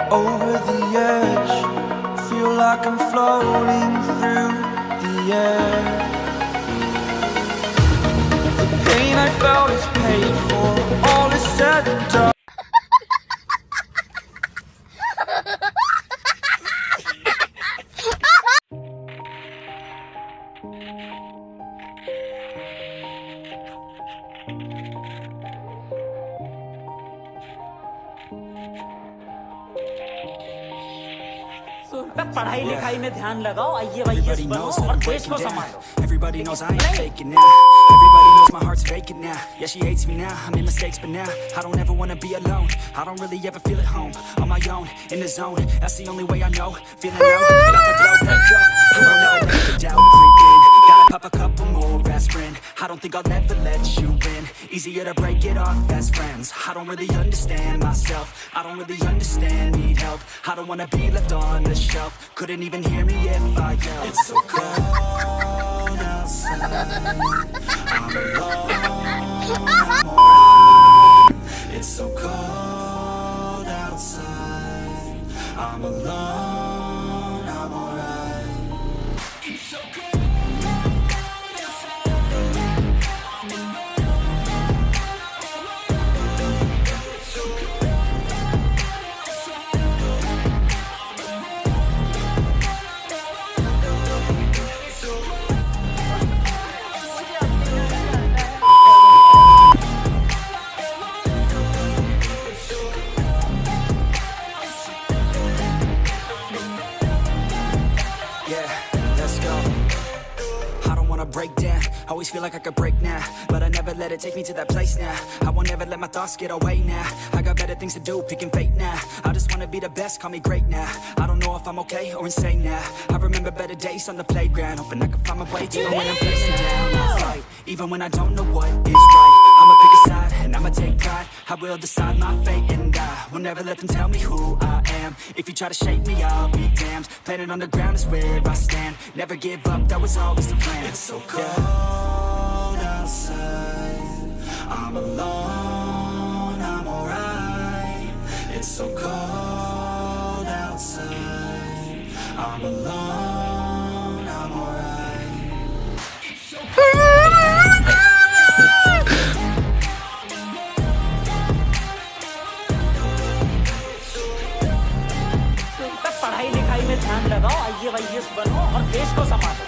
Over the edge, feel like I'm floating through the air. The pain I felt is paid for, all is said and done. पढ़ाई लिखाई में ध्यान लगाओ IAS बनो और देश को संभालो Everybody knows I ain't faking now. Everybody knows my heart's vacant now. Yeah, she hates me now, I made mistakes but now I don't ever wanna be alone. I don't really ever feel at home. On my own, in the zone, that's the only way I know. Feeling low, about to blow back up. I won't ever let the doubt creep in. Gotta pop a couple more aspirin. I don't think I'll ever let you in. Easier to break it off best friends. I don't really understand myself. I don't really understand, need help. I don't wanna be left on the shelf. Couldn't even hear me if I yelled. It's so cold outside. I'm alone, I'm alright. It's so cold outside. I'm alone, I'm alright. It's so cold outside. I'm alone, I'm alright. It's so cold outside. Break down, always feel like I could break now, but I never let it take me to that place now. I won't ever let my thoughts get away now. I got better things to do, picking fate now. I just wanna be the best, call me great now. I don't know if I'm okay or insane now. I remember better days on the playground, hoping I can find my way even when I'm facing down. I'll fight, even when I don't know what is right. I'ma pick a side, and I'ma take pride. I will decide my fate, and I will never let them tell me who I am. If you try to shape me, I'll be damned. Planet on the ground is where I stand. Never give up, that was always the plan. It's so cold outside. I'm alone, I'm alright. It's so cold outside. I'm alone, I'm alright. It's so पढ़ाई लिखाई में ध्यान लगाओ IAS बनो और देश को संभालो